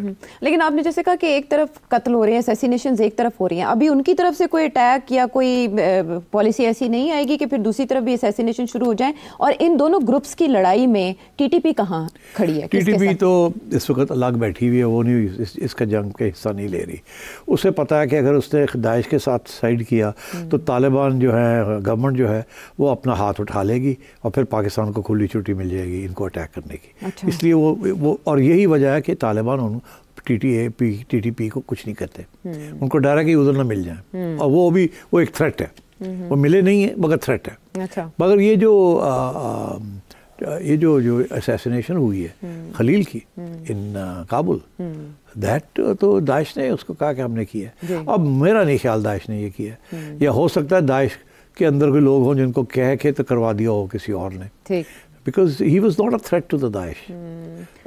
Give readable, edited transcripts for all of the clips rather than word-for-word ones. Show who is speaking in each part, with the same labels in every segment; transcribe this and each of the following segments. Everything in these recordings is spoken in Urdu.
Speaker 1: لیکن آپ نے جیسے کہا کہ ایک طرف قتل ہو رہے ہیں، اسیسینیشنز ایک طرف ہو رہی ہیں، ابھی ان کی طرف سے کوئی اٹیک یا کوئی پالیسی ایسی نہیں آئے گی کہ پھر دوسری طرف بھی اسیسینیشن شروع ہو جائیں؟ اور ان دونوں گروپس کی لڑائی میں ٹی ٹی پی کہاں کھڑی ہے؟
Speaker 2: ٹی ٹی پی تو اس وقت الگ بیٹھی ہوئی ہے، وہ نہیں اس کا جنگ کا حصہ نہیں لے رہی۔ اسے پتہ ہے کہ اگر اس نے داعش کے ساتھ سائڈ کیا تو طالبان جو ہے، گورنمنٹ جو ہے، وہ اپنا ہاتھ اٹھا لے گی اور پھر پاکستان کو کھلی چھٹی مل جائے گی ان کو اٹیک کرنے کی۔ اس لیے وہ اور یہی وجہ ہے کہ طالبان ٹی ٹی پی کو کچھ نہیں کرتے، ان کو ڈر ہے کہ ادھر نہ مل جائیں، اور وہ ایک تھریٹ ہے، وہ ملے نہیں ہیں مگر تھریٹ ہے۔ مگر یہ جو اسیسینیشن ہوئی ہے خلیل کی ان کابل، دیٹ تو داعش نے اس کو کہا کہ ہم نے کیا ہے۔ اب میرا نہیں خیال داعش نے یہ کیا ہے، یا ہو سکتا ہے داعش کے اندر کوئی لوگ ہوں جن کو کہہ کے تو کروا دیا ہو کسی اور نے، because he was not a threat to the Daesh.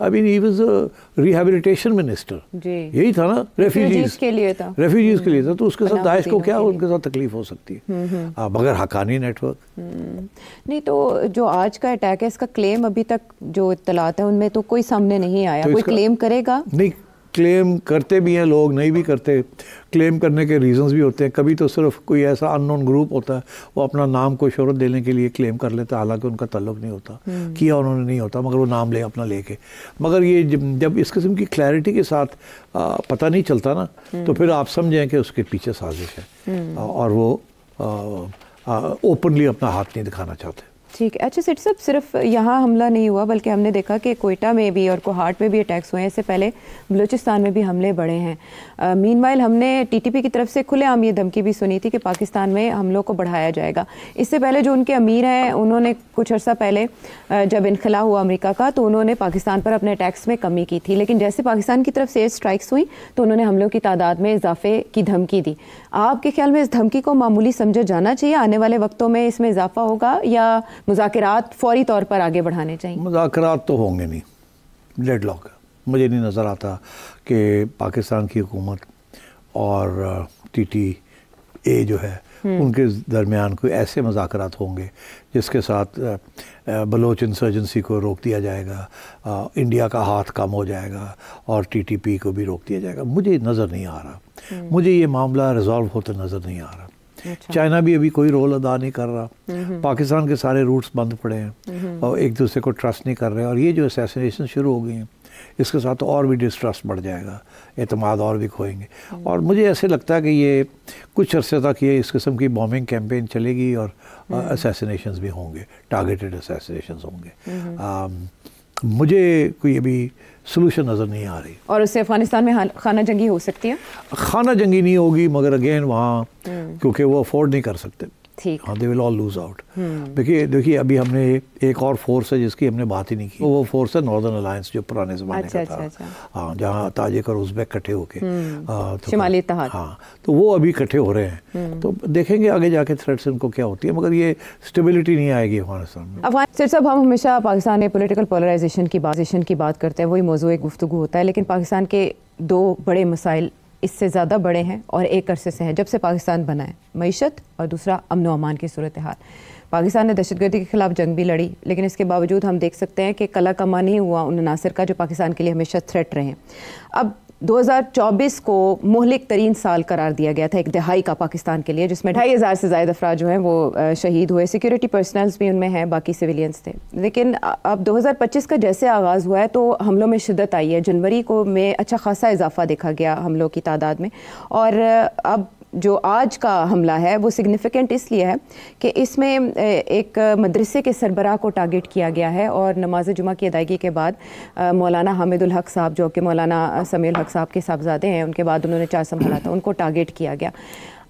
Speaker 2: I mean, he was a rehabilitation minister. یہی تھا نا، ریفیوجیز کے لیے تھا، تو اس کے ساتھ داعش کو کیا ان کے ساتھ تکلیف ہو سکتی ہے بغیر حقانی نیٹ ورک؟
Speaker 1: نہیں تو جو آج کا اٹیک ہے اس کا کلیم ابھی تک جو اطلاعات ہیں ان میں تو کوئی سامنے نہیں آیا، کوئی کلیم کرے گا؟
Speaker 2: نہیں، کلیم کرتے بھی ہیں لوگ، نہیں بھی کرتے، کلیم کرنے کے ریزنز بھی ہوتے ہیں۔ کبھی تو صرف کوئی ایسا ان نون گروپ ہوتا ہے، وہ اپنا نام کو شہرت دینے کے لیے کلیم کر لیتا ہے، حالانکہ ان کا تعلق نہیں ہوتا، کیا انہوں نے نہیں ہوتا، مگر وہ نام اپنا لے کے۔ مگر یہ جب اس قسم کی کلیئرٹی کے ساتھ پتہ نہیں چلتا نا، تو پھر آپ سمجھیں کہ اس کے پیچھے سازش ہے، اور وہ اوپنلی اپنا ہاتھ نہیں دکھانا چاہتے۔
Speaker 1: ٹھیک ہے۔ اچھا سیٹھی صاحب، صرف یہاں حملہ نہیں ہوا بلکہ ہم نے دیکھا کہ کوئٹہ میں بھی اور کوہاٹ میں بھی اٹیکس ہوئے ہیں، اس سے پہلے بلوچستان میں بھی حملے بڑھے ہیں۔ مین وائل ہم نے ٹی ٹی پی کی طرف سے کھلے عام یہ دھمکی بھی سنی تھی کہ پاکستان میں حملوں کو بڑھایا جائے گا۔ اس سے پہلے جو ان کے امیر ہیں انہوں نے کچھ عرصہ پہلے جب انخلا ہوا امریکہ کا تو انہوں نے پاکستان پر اپنے اٹیکس میں کمی کی تھی، لیکن جیسے پاکستان کی طرف سے ایئر اسٹرائکس ہوئی تو انہوں نے حملوں کی تعداد میں اضافے کی دھمکی دی۔ آپ کے خیال میں اس دھمکی کو معمولی سمجھا جانا چاہیے؟ آنے والے وقتوں میں اس میں اضافہ ہوگا یا مذاکرات فوری طور پر آگے بڑھانے چاہیے؟
Speaker 2: مذاکرات تو ہوں گے نہیں، ڈیڈ لاک۔ مجھے نہیں نظر آتا کہ پاکستان کی حکومت اور ٹی ٹی اے جو ہے ان کے درمیان کوئی ایسے مذاکرات ہوں گے جس کے ساتھ بلوچ انسرجنسی کو روک دیا جائے گا، انڈیا کا ہاتھ کم ہو جائے گا اور ٹی ٹی پی کو بھی روک دیا جائے گا۔ مجھے نظر نہیں آ رہا، مجھے یہ معاملہ ریزالو ہوتا نظر نہیں آ رہا۔ چائنا بھی ابھی کوئی رول ادا نہیں کر رہا، پاکستان کے سارے روٹس بند پڑے ہیں اور ایک دوسرے کو ٹرسٹ نہیں کر رہے، اور یہ جو اسیسینیشن شروع ہو گئی ہیں اس کے ساتھ اور بھی ڈسٹرسٹ بڑھ جائے گا، اعتماد اور بھی کھوئیں گے۔ اور مجھے ایسے لگتا ہے کہ یہ کچھ عرصے تک یہ اس قسم کی بومبنگ کیمپین چلے گی اور اسیسینیشنز بھی ہوں گے، ٹارگیٹڈ اسیسینیشنز ہوں گے۔ مجھے کوئی ابھی سلوشن نظر نہیں آ رہی۔
Speaker 1: اور اس سے افغانستان میں خانہ جنگی ہو سکتی ہے؟
Speaker 2: خانہ جنگی نہیں ہوگی، مگر اگین وہاں کیونکہ وہ افورڈ نہیں کر سکتے، ہاں دے ول آل لوز آؤٹ۔ دیکھیے ابھی ہم نے ایک اور فورس ہے جس کی ہم نے بات ہی نہیں کی، وہ فورس ہے ناردرن الائنس جو پرانے زمانے کا تھا، ہاں جہاں تاجک اور ازبیک کٹھے ہو کے
Speaker 1: شمالی اتحاد،
Speaker 2: ہاں تو وہ ابھی کٹھے ہو رہے ہیں، تو دیکھیں گے آگے جا کے تھریٹس ان کو کیا ہوتی ہے، مگر یہ اسٹیبلٹی نہیں آئے گی افغانستان میں۔
Speaker 1: سر صاحب، ہم ہمیشہ پاکستان میں پولیٹیکل پولرائزیشن کی بات کرتے ہیں، وہی موضوع گفتگو ہوتا ہے، لیکن پاکستان کے دو بڑے مسائل اس سے زیادہ بڑے ہیں اور ایک عرصے سے ہیں جب سے پاکستان بنا ہے، معیشت اور دوسرا امن و امان کی صورتحال۔ پاکستان نے دہشت گردی کے خلاف جنگ بھی لڑی، لیکن اس کے باوجود ہم دیکھ سکتے ہیں کہ کلا کما نہیں ہوا ان عناصر کا جو پاکستان کے لیے ہمیشہ تھریٹ رہے ہیں۔ اب 2024 کو مہلک ترین سال قرار دیا گیا تھا، ایک دہائی کا پاکستان کے لیے، جس میں 2500 سے زائد افراد جو ہیں وہ شہید ہوئے، سیکیورٹی پرسنلز بھی ان میں ہیں، باقی سویلینز تھے۔ لیکن اب 2025 کا جیسے آغاز ہوا ہے تو حملوں میں شدت آئی ہے، جنوری کو میں اچھا خاصا اضافہ دیکھا گیا حملوں کی تعداد میں، اور اب جو آج کا حملہ ہے وہ سگنیفیکنٹ اس لیے ہے کہ اس میں ایک مدرسے کے سربراہ کو ٹارگٹ کیا گیا ہے، اور نماز جمعہ کی ادائیگی کے بعد مولانا حامد الحق صاحب جو کہ مولانا سمیع الحق صاحب کے صاحبزادے ہیں، ان کے بعد انہوں نے 4 سنبھالا تھا، ان کو ٹارگٹ کیا گیا۔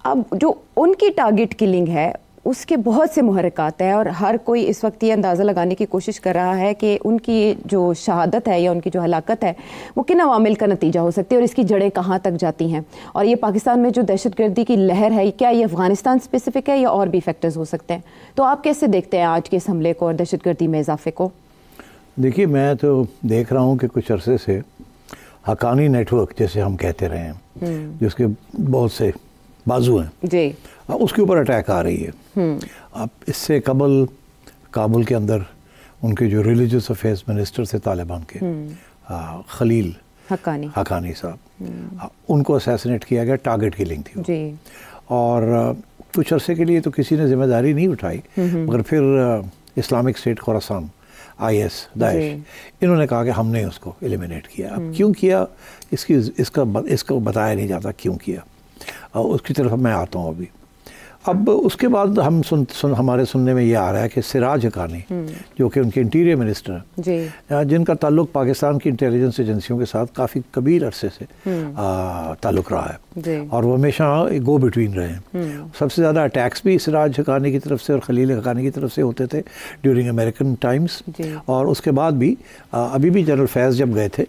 Speaker 1: اب جو ان کی ٹارگٹ کلنگ ہے اس کے بہت سے محرکات ہیں، اور ہر کوئی اس وقت یہ اندازہ لگانے کی کوشش کر رہا ہے کہ ان کی جو شہادت ہے یا ان کی جو ہلاکت ہے وہ کن عوامل کا نتیجہ ہو سکتی ہے اور اس کی جڑیں کہاں تک جاتی ہیں، اور یہ پاکستان میں جو دہشت گردی کی لہر ہے کیا یہ افغانستان اسپیسیفک ہے یا اور بھی فیکٹرز ہو سکتے ہیں؟ تو آپ کیسے دیکھتے ہیں آج کے اس حملے کو اور دہشت گردی میں اضافے کو؟
Speaker 2: دیکھیے میں تو دیکھ رہا ہوں کہ کچھ عرصے سے حقانی نیٹ ورک جیسے ہم کہتے رہے ہیں، جس کے بہت سے بازو ہیں جی، اس کے اوپر اٹیک آ رہی ہے۔ اب اس سے قبل کابل کے اندر ان کے جو ریلیجس افیئرز منسٹر تھے طالبان کے، خلیل، حقانی صاحب، ان کو اسیسنیٹ کیا گیا، ٹارگٹ کلنگ تھی
Speaker 1: جی،
Speaker 2: اور کچھ عرصے کے لیے تو کسی نے ذمہ داری نہیں اٹھائی، مگر پھر اسلامک اسٹیٹ خراسان، IS، داعش، انہوں نے کہا کہ ہم نے اس کو ایلیمینیٹ کیا. اب کیوں کیا اس کو بتایا نہیں جاتا کیوں کیا، اس کی طرف میں آتا ہوں ابھی. اب اس کے بعد ہمارے سننے میں یہ آ رہا ہے کہ سراج حقانی جو کہ ان کے انٹیریئر منسٹر ہیں، جن کا تعلق پاکستان کی انٹیلیجنس ایجنسیوں کے ساتھ کافی کبیر عرصے سے تعلق رہا ہے، اور وہ ہمیشہ گو بٹوین رہے ہیں. سب سے زیادہ اٹیکس بھی سراج حقانی کی طرف سے اور خلیل حقانی کی طرف سے ہوتے تھے ڈیورنگ امریکن ٹائمز، اور اس کے بعد بھی ابھی بھی جنرل فیض جب گئے تھے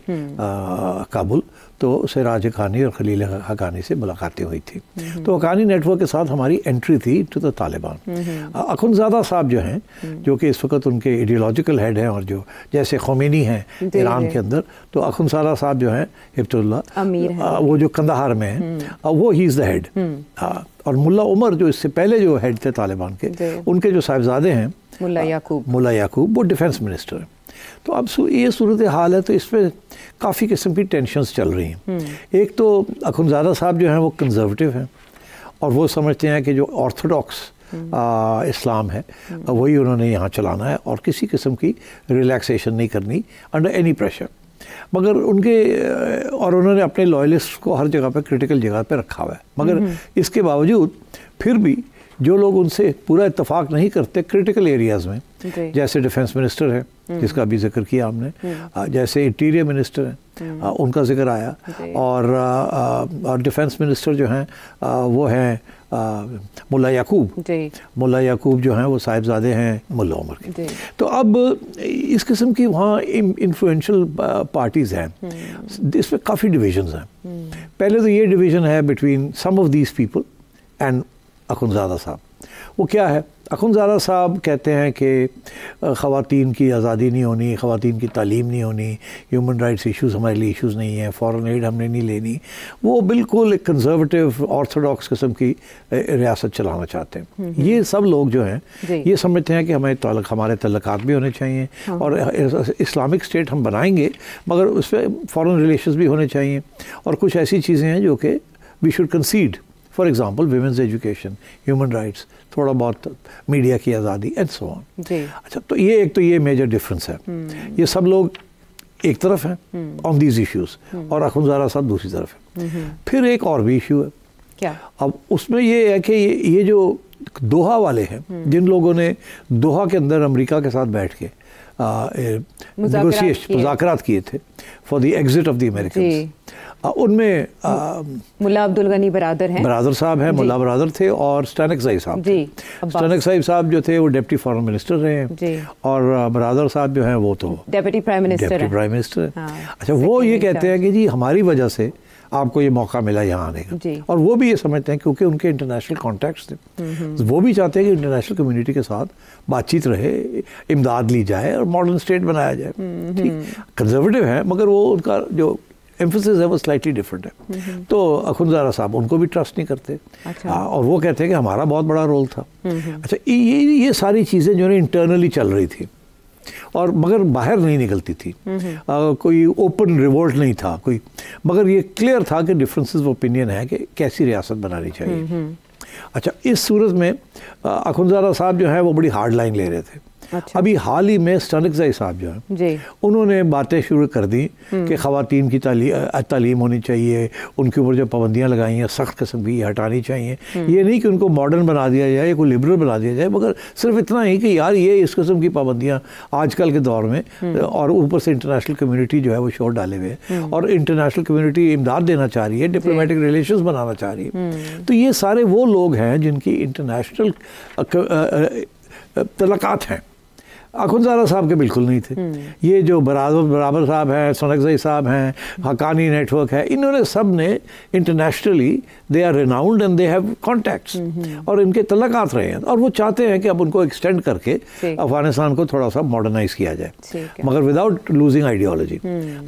Speaker 2: کابل تو سراج حقانی اور خلیل حقانی سے ملاقاتیں ہوئی تھی. تو حقانی نیٹ ورک کے ساتھ ہماری انٹری تھی ٹو دا طالبان. اخندزادہ صاحب جو ہیں، جو کہ اس وقت ان کے ایڈیولوجیکل ہیڈ ہیں، اور جو جیسے خمینی ہیں ایران کے اندر، تو اخندزادہ صاحب جو ہیں ہبت اللہ، وہ جو قندھار میں ہیں، وہ ہی از دا ہیڈ. اور ملا عمر جو اس سے پہلے جو ہیڈ تھے طالبان کے، ان کے جو صاحبزادے ہیں ملا یعقوب، وہ ڈیفنس منسٹر ہیں. تو اب یہ صورتحال ہے، تو اس پہ کافی قسم کی ٹینشنز چل رہی ہیں. ایک تو اخندزادہ صاحب جو ہیں وہ کنزرویٹو ہیں، اور وہ سمجھتے ہیں کہ جو آرتھوڈاکس اسلام ہے وہی انہوں نے یہاں چلانا ہے، اور کسی قسم کی ریلیکسیشن نہیں کرنی انڈر اینی پریشر. مگر انہوں نے اپنے لوائلسٹ کو ہر جگہ پہ کرٹیکل جگہ پہ رکھا ہوا ہے. مگر اس کے باوجود پھر بھی جو لوگ ان سے پورا اتفاق نہیں کرتے کرٹیکل ایریاز میں، جیسے ڈیفنس منسٹر ہے جس کا بھی ذکر کیا ہم نے، جیسے انٹیریئر منسٹر ہیں ان کا ذکر آیا، اور ڈیفنس منسٹر جو ہیں وہ ہیں ملا یعقوب جو ہیں وہ صاحبزادے ہیں ملا عمر کے. تو اب اس قسم کی وہاں انفلوئنشل پارٹیز ہیں، اس میں کافی ڈویژنز ہیں. پہلے تو یہ ڈویژن ہے between some of these people and Akhundzada sahib. وہ کیا ہے؟ اخندزادہ صاحب کہتے ہیں کہ خواتین کی آزادی نہیں ہونی، خواتین کی تعلیم نہیں ہونی، ہیومن رائٹس ایشوز ہمارے لیے ایشوز نہیں ہیں، فارن ایڈ ہم نے نہیں لینی. وہ بالکل ایک کنزرویٹو آرتھوڈاکس قسم کی ریاست چلانا چاہتے ہیں. یہ سب لوگ جو ہیں یہ سمجھتے ہیں کہ ہمارے تعلقات بھی ہونے چاہیے، اور اسلامک اسٹیٹ ہم بنائیں گے مگر اس پہ فارن ریلیشنز بھی ہونے چاہیے، اور کچھ ایسی چیزیں ہیں جو کہ we should consider. For example women's education, human rights, تھوڑا بہت میڈیا کی آزادی اینڈ سو آن. اچھا، تو یہ میجر ڈفرینس ہے. یہ سب لوگ ایک طرف ہیں آن دیز ایشوز، اور اخندزادہ صاحب دوسری طرف ہیں. پھر ایک اور بھی ایشو ہے. کیا؟ اب اس میں یہ ہے کہ یہ جو دوحہ والے ہیں، جن لوگوں نے دوحہ کے اندر امریکہ کے ساتھ بیٹھ کے مذاکرات کیے تھے for the exit of the Americans, ان میں
Speaker 1: ملا عبدالغنی برادر
Speaker 2: صاحب ہیں، ملا برادر تھے، اور اسٹینکزائی صاحب. اسٹینکزائی صاحب جو تھے وہ ڈپٹی فارن منسٹر رہے ہیں، اور برادر صاحب جو ہیں وہ تو
Speaker 1: ڈپٹی پرائم منسٹر
Speaker 2: ہیں. اچھا، وہ یہ کہتے ہیں کہ جی ہماری وجہ سے آپ کو یہ موقع ملا یہاں آنے کا، اور وہ بھی یہ سمجھتے ہیں کیونکہ ان کے انٹرنیشنل کانٹیکٹس تھے، وہ بھی چاہتے ہیں کہ انٹرنیشنل کمیونٹی کے ساتھ بات چیت رہے، امداد لی جائے، اور ماڈرن اسٹیٹ بنایا جائے. کنزرویٹو ہیں مگر وہ ان کا جو ایمفسس ہے وہ سلائٹلی ڈفرینٹ ہے. تو اخندزادہ صاحب ان کو بھی ٹرسٹ نہیں کرتے، اور وہ کہتے ہیں کہ ہمارا بہت بڑا رول تھا. اچھا، یہ ساری چیزیں جو ہے انٹرنلی چل رہی تھی، اور مگر باہر نہیں نکلتی تھی، کوئی اوپن ریوولٹ نہیں تھا کوئی، مگر یہ کلیئر تھا کہ ڈفرینسز آف اوپینین ہے کہ کیسی ریاست بنانی چاہیے. اچھا، اس صورت میں اخندزادہ صاحب جو ہے وہ بڑی ہارڈ لائن لے رہے تھے. ابھی حال ہی میں اسٹینکزائی صاحب جو ہیں انہوں نے باتیں شروع کر دی کہ خواتین کی تعلیم ہونی چاہیے، ان کے اوپر جو پابندیاں لگائی ہیں سخت قسم کی ہٹانی چاہیے. یہ نہیں کہ ان کو ماڈرن بنا دیا جائے، کوئی لبرل بنا دیا جائے، مگر صرف اتنا ہی کہ یار یہ اس قسم کی پابندیاں آج کل کے دور میں، اور اوپر سے انٹرنیشنل کمیونٹی جو ہے وہ شور ڈالے ہوئے ہیں، اور انٹرنیشنل کمیونٹی امداد دینا چاہ رہی ہے، ڈپلومیٹک ریلیشنز بنانا چاہ رہی ہے. تو یہ سارے وہ لوگ ہیں جن کی انٹرنیشنل تعلقات ہیں. اخندزادہ صاحب کے بالکل نہیں تھے. یہ جو برابر صاحب ہیں، اسٹینکزائی صاحب ہیں، حقانی نیٹ ورک ہے، انہوں نے سب نے internationally they are renowned and they have contacts, اور ان کے تعلقات رہے ہیں، اور وہ چاہتے ہیں کہ اب ان کو ایکسٹینڈ کر کے افغانستان کو تھوڑا سا ماڈرنائز کیا جائے، مگر وداؤٹ لوزنگ آئیڈیالوجی.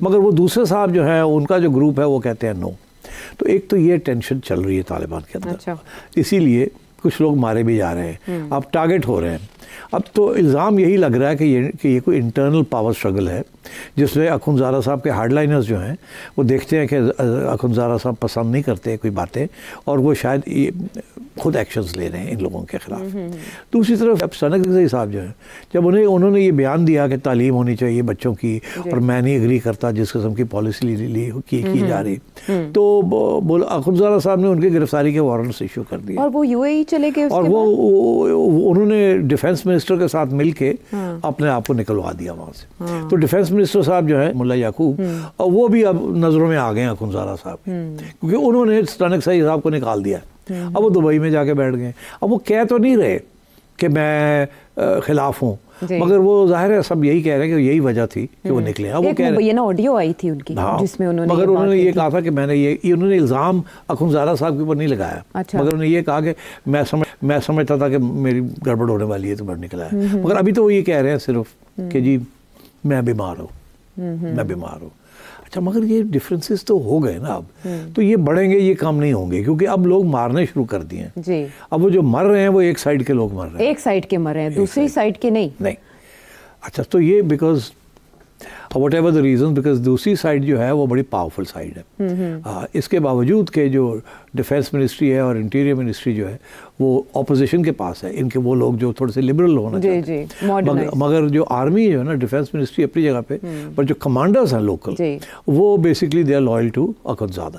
Speaker 2: مگر وہ دوسرے صاحب جو ہیں ان کا جو گروپ ہے وہ کہتے ہیں نو. تو ایک تو یہ ٹینشن چل رہی ہے طالبان کے اندر. اسی لیے کچھ لوگ مارے بھی جا رہے ہیں, اب ٹارگٹ ہو رہے ہیں. اب تو الزام یہی لگ رہا ہے کہ یہ کوئی انٹرنل پاور سٹرگل ہے جس میں اخندزادہ صاحب کے ہارڈ لائنرز جو ہیں وہ دیکھتے ہیں کہ اخندزادہ صاحب پسند نہیں کرتے کوئی باتیں, اور وہ شاید خود ایکشنز لے رہے ہیں ان لوگوں کے خلاف. دوسری طرف اب سنک رضوی صاحب جو ہیں, جب انہوں نے یہ بیان دیا کہ تعلیم ہونی چاہیے بچوں کی, اور میں نہیں اگری کرتا جس قسم کی پالیسی کی جا رہی, تو اخندزادہ صاحب نے ان کی گرفتاری کے وارنٹس ایشو کر دیے,
Speaker 1: اور وہ UAE چلے گئے,
Speaker 2: اور وہ انہوں نے ڈیفنس منسٹر کے ساتھ مل کے اپنے آپ کو نکلوا دیا وہاں سے. تو ڈیفنس منسٹر صاحب جو ہیں ملا یعقوب, اور وہ بھی اب نظروں میں آ گئے ہیں اخندزادہ صاحب, کیونکہ انہوں نے سنک رضوی صاحب کو نکال دیا. اب وہ دبئی میں جا کے بیٹھ گئے. اب وہ کہہ تو نہیں رہے کہ میں خلاف ہوں, مگر وہ ظاہر ہے سب یہی کہہ رہے ہیں کہ یہی وجہ تھی کہ وہ نکلے. اب وہ کہہ رہے ہیں
Speaker 1: آڈیو آئی تھی ان کی جس میں
Speaker 2: مگر انہوں نے یہ کہا تھا کہ میں نے انہوں نے الزام اخندزادہ صاحب کے اوپر نہیں لگایا, مگر انہوں نے یہ کہا کہ میں سمجھتا تھا کہ میری گڑبڑ ہونے والی ہے تو بڑھ نکلا ہے. مگر ابھی تو وہ یہ کہہ رہے ہیں صرف کہ جی میں بیمار ہوں. اچھا, مگر یہ ڈفرینسز تو ہو گئے نا اب, تو یہ بڑھیں گے, یہ کم نہیں ہوں گے, کیونکہ اب لوگ مارنے شروع کر دیے ہیں.
Speaker 1: جی,
Speaker 2: اب وہ جو مر رہے ہیں وہ ایک سائڈ کے لوگ مر رہے ہیں,
Speaker 1: ایک سائڈ کے مر رہے ہیں, دوسری سائڈ کے نہیں.
Speaker 2: اچھا, تو یہ because what ever the reason, because دوسری سائڈ جو ہے وہ بڑی پاورفل سائڈ ہے. اس کے باوجود کہ جو ڈیفینس منسٹری ہے اور انٹیریئر منسٹری جو ہے وہ اپوزیشن کے پاس ہے, ان کے وہ لوگ جو تھوڑے سے لبرل ہونا چاہتے ہیں, مگر جو آرمی جو ہے نا, ڈیفینس منسٹری اپنی جگہ پہ, پر جو کمانڈرز ہیں لوکل وہ basically they are loyal to Akhundzada.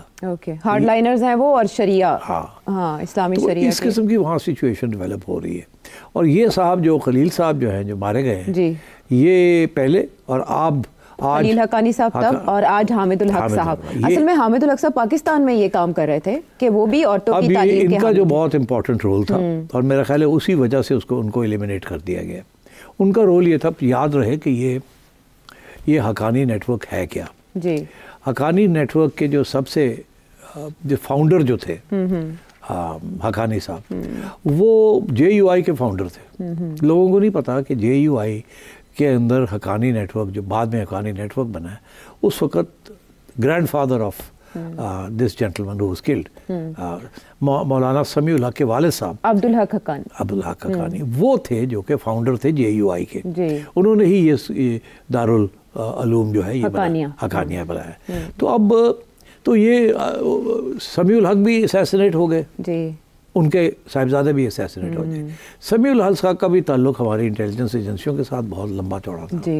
Speaker 1: Hard liners ہیں وہ, اور شریعہ, اسلامی شریعہ,
Speaker 2: اس قسم کی وہاں سچویشن ڈیولپ ہو رہی ہے. اور یہ صاحب جو خلیل صاحب جو ہیں جو مارے گئے ہیں, یہ پہلے, اور
Speaker 1: خلیل حقانی صاحب تب, اور آج حامد الحق صاحب. اصل میں حامد الحق صاحب پاکستان میں یہ کام کر رہے تھے کہ وہ بھی عورتوں کی تعلیم کے,
Speaker 2: ان کا جو بہت امپورٹنٹ رول تھا, اور میرا خیال ہے اسی وجہ سے ان کو ایلیمنیٹ کر دیا گیا. ان کا رول یہ تھا, یاد رہے کہ یہ حقانی نیٹ ورک ہے کیا. حقانی نیٹ ورک کے جو سب سے جو فاؤنڈر جو تھے حقانی صاحب, وہ JUI کے فاؤنڈر تھے. لوگوں کو نہیں پتا کہ JUI کے اندر حقانی نیٹ ورک, جو بعد میں حقانی نیٹ ورک بنا ہے, اس وقت grandfather of this gentleman who was killed, Maulana Sami الحق کے والد صاحب
Speaker 1: عبدالحق
Speaker 2: حقانی, وہ تھے جو کہ فاؤنڈر تھے JUI کے. انہوں نے ہی یہ دارالعلوم جو ہے یہ حقانیہ بنایا. تو یہ سمیع الحق بھی اسیسنیٹ ہو گئے, ان کے صاحبزادے بھی اسیسنیٹ ہو جائے. سمیع الحق صاحب کا بھی تعلق ہماری انٹیلیجنس ایجنسیوں کے ساتھ بہت لمبا چوڑا تھا,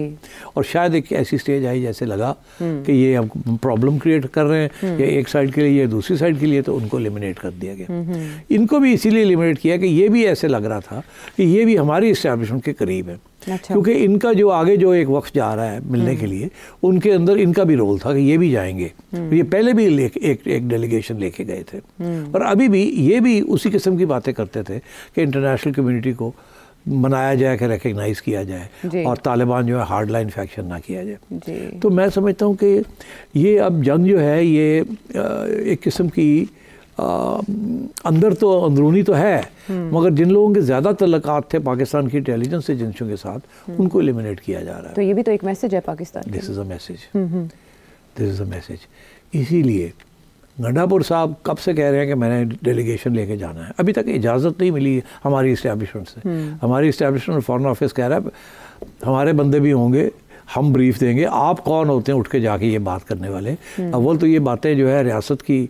Speaker 2: اور شاید ایک ایسی سٹیج آئی جیسے لگا کہ یہ ہم پرابلم کریٹ کر رہے ہیں, یا ایک سائڈ کے لیے یا دوسری سائڈ کے لیے, تو ان کو ایلیمنیٹ کر دیا گیا. ان کو بھی اسی لیے ایلیمنیٹ کیا کہ یہ بھی ایسے لگ رہا تھا کہ یہ بھی ہماری اسٹیبلشمنٹ کے قریب ہے, کیونکہ ان کا جو آگے جو ایک وقت جا رہا ہے ملنے کے لیے, ان کے اندر ان کا بھی رول تھا کہ یہ بھی جائیں گے. یہ پہلے بھی ایک ڈیلیگیشن لے کے گئے تھے, اور ابھی بھی یہ بھی اسی قسم کی باتیں کرتے تھے کہ انٹرنیشنل کمیونٹی کو منایا جائے, کہ ریکگنائز کیا جائے, اور طالبان جو ہے ہارڈ لائن فیکشن نہ کیا جائے. تو میں سمجھتا ہوں کہ یہ اب جنگ جو ہے یہ ایک قسم کی اندر تو اندرونی تو ہے, مگر جن لوگوں کے زیادہ تعلقات تھے پاکستان کی انٹیلیجنس ایجنسیوں کے ساتھ, ان کو ایلیمنیٹ کیا جا رہا ہے.
Speaker 1: تو یہ بھی تو ایک میسج ہے پاکستان.
Speaker 2: دس از اے میسج. اسی لیے گنڈا پور صاحب کب سے کہہ رہے ہیں کہ میں نے ڈیلیگیشن لے کے جانا ہے, ابھی تک اجازت نہیں ملی ہماری اسٹیبلشمنٹ سے. ہماری اسٹیبلشمنٹ فارن آفس کہہ رہا ہے ہمارے بندے بھی ہوں گے, ہم بریف دیں گے. آپ کون ہوتے ہیں اٹھ کے جا کے یہ بات کرنے والے؟ اول تو یہ باتیں جو ہے ریاست کی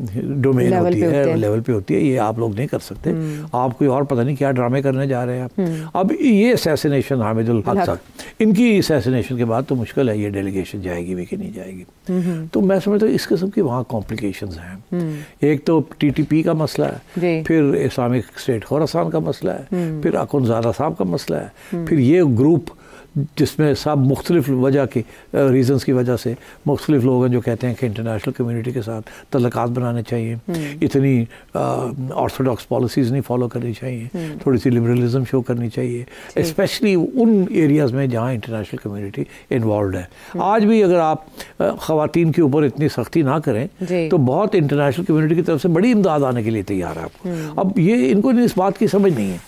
Speaker 2: ڈومین ہوتی ہے, لیول پہ ہوتی ہے, یہ آپ لوگ نہیں کر سکتے. آپ کوئی اور پتہ نہیں کیا ڈرامے کرنے جا رہے ہیں آپ. اب یہ اسیسنیشن حامد الحق صاحب, ان کی اسیسنیشن کے بعد تو مشکل ہے یہ ڈیلیگیشن جائے گی بھی کہ نہیں جائے گی. تو میں سمجھتا ہوں اس قسم کی وہاں کمپلیکیشنز ہیں. ایک تو TTP کا مسئلہ ہے, پھر اسلامک اسٹیٹ خوراسان کا مسئلہ ہے, پھر اخندزادہ صاحب کا مسئلہ ہے, پھر یہ گروپ جس میں سب مختلف وجہ کی ریزنز کی وجہ سے مختلف لوگ ہیں جو کہتے ہیں کہ انٹرنیشنل کمیونٹی کے ساتھ تعلقات بنانے چاہیے, اتنی آرتھوڈاکس پالیسیز نہیں فالو کرنی چاہیے, تھوڑی سی لبرلزم شو کرنی چاہیے, اسپیشلی ان ایریاز میں جہاں انٹرنیشنل کمیونٹی انوالوڈ ہے. آج بھی اگر آپ خواتین کے اوپر اتنی سختی نہ کریں تو بہت انٹرنیشنل کمیونٹی کی طرف سے بڑی امداد آنے کے لیے تیار ہے آپ کو. اب یہ ان کو اس بات کی سمجھ نہیں ہے,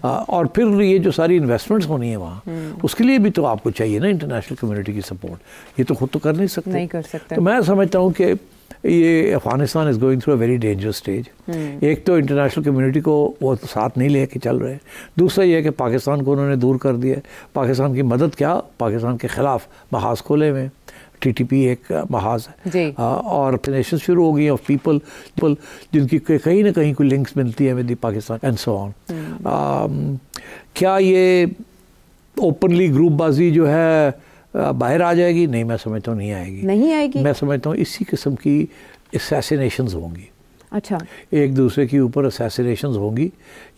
Speaker 2: اور پھر یہ جو ساری انویسٹمنٹس ہونی ہے وہاں, اس کے لیے بھی تو آپ کو چاہیے نا انٹرنیشنل کمیونٹی کی سپورٹ. یہ تو خود تو کر نہیں سکتے.
Speaker 1: نہیں کر سکتے.
Speaker 2: تو میں سمجھتا ہوں کہ یہ Afghanistan is going through a very dangerous stage. ایک تو انٹرنیشنل کمیونٹی کو وہ ساتھ نہیں لے کے چل رہے, دوسرا یہ ہے کہ پاکستان کو انہوں نے دور کر دیا. پاکستان کی مدد کیا, پاکستان کے خلاف محاذ کھولے ہوئے, TTP ایک محاذ ہے, اور نیشن شروع ہو گئی آف پیپل جن کی کہیں نہ کہیں کوئی لنکس ملتی ہے with the Pakistan and so on. کیا یہ اوپنلی گروپ بازی جو ہے باہر آ جائے گی؟ نہیں, میں سمجھتا ہوں نہیں آئے گی. میں سمجھتا ہوں اسی قسم کی اسیسینیشنز ہوں گی.
Speaker 1: اچھا, ایک
Speaker 2: دوسرے کے اوپر اسیسینیشنز ہوں گی.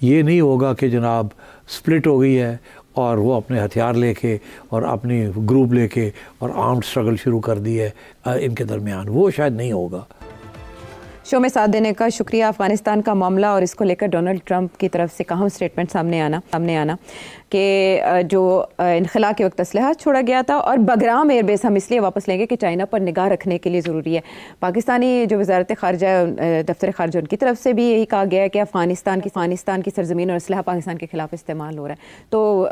Speaker 2: یہ نہیں ہوگا کہ جناب سپلٹ ہو گئی ہے اور وہ اپنے ہتھیار لے کے اور اپنی گروپ لے کے اور آرمڈ سٹرگل شروع کر دی ہے ان کے درمیان, وہ شاید نہیں ہوگا.
Speaker 1: شو میں ساتھ دینے کا شکریہ. افغانستان کا معاملہ اور اس کو لے کر ڈونلڈ ٹرمپ کی طرف سے اہم اسٹیٹمنٹ سامنے آنا کہ جو انخلا کے وقت اسلحہ چھوڑا گیا تھا اور بگرام ایئر بیس ہم اس لیے واپس لیں گے کہ چائنا پر نگاہ رکھنے کے لیے ضروری ہے. پاکستانی جو وزارت خارجہ دفتر خارجہ ان کی طرف سے بھی یہی کہا گیا ہے کہ افغانستان کی سرزمین اور اسلحہ پاکستان کے خلاف استعمال ہو رہا ہے. تو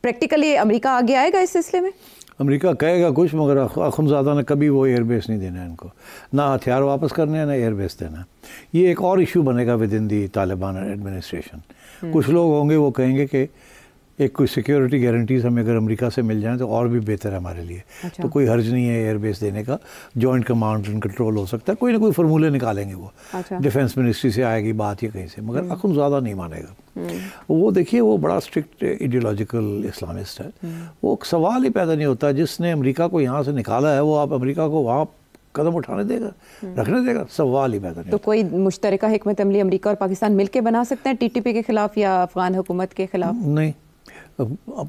Speaker 1: پریکٹیکلی امریکہ آگے آئے گا اس سلسلے میں؟
Speaker 2: امریکہ کہے گا کچھ, مگر اخنزادہ نے کبھی وہ ایئر بیس نہیں دینا ہے ان کو, نہ ہتھیار واپس کرنے ہیں نہ ایئر بیس دینا ہے. یہ ایک اور ایشو بنے گا with in the Taliban administration. کچھ لوگ ہوں گے وہ کہیں گے کہ ایک کوئی سیکیورٹی گارنٹیز ہمیں اگر امریکہ سے مل جائیں تو اور بھی بہتر ہے ہمارے لیے. تو کوئی حرج نہیں ہے ایئر بیس دینے کا, جوائنٹ کمانڈ اینڈ کنٹرول ہو سکتا ہے, کوئی نہ کوئی فارمولے نکالیں گے وہ. ڈیفینس منسٹری سے آئے گی بات یا کہیں سے, مگر اخنزادہ نہیں مانے گا. وہ دیکھیے وہ بڑا اسٹرکٹ ایڈیولوجیکل اسلامسٹ ہے. وہ سوال ہی پیدا نہیں ہوتا, جس نے امریکہ کو یہاں سے نکالا ہے وہ آپ امریکہ کو وہاں قدم اٹھانے دے گا, رکھنے دے گا, سوال ہی پیدا نہیں.
Speaker 1: تو کوئی مشترکہ حکمت عملی امریکہ اور پاکستان مل کے بنا سکتے ہیں TTP کے خلاف یا افغان حکومت کے خلاف؟
Speaker 2: نہیں,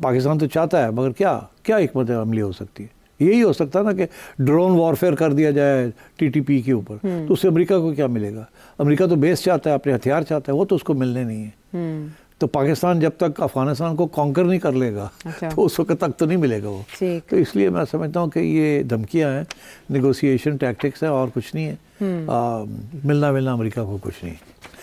Speaker 2: پاکستان تو چاہتا ہے, مگر کیا حکمت عملی ہو سکتی ہے؟ یہی ہو سکتا ہے نا کہ ڈرون وارفیئر کر دیا جائے TTP کے اوپر, تو اس سے امریکہ کو کیا ملے گا؟ امریکہ تو بیس چاہتا ہے, اپنے ہتھیار چاہتا ہے, وہ تو اس کو ملنے نہیں ہے. تو پاکستان جب تک افغانستان کو کانکر نہیں کر لے گا تو اس وقت تک تو نہیں ملے گا وہ. تو اس لیے میں سمجھتا ہوں کہ یہ دھمکیاں ہیں, نیگوسیشن ٹیکٹکس ہیں, اور کچھ نہیں ہے. ملنا امریکہ کو کچھ نہیں.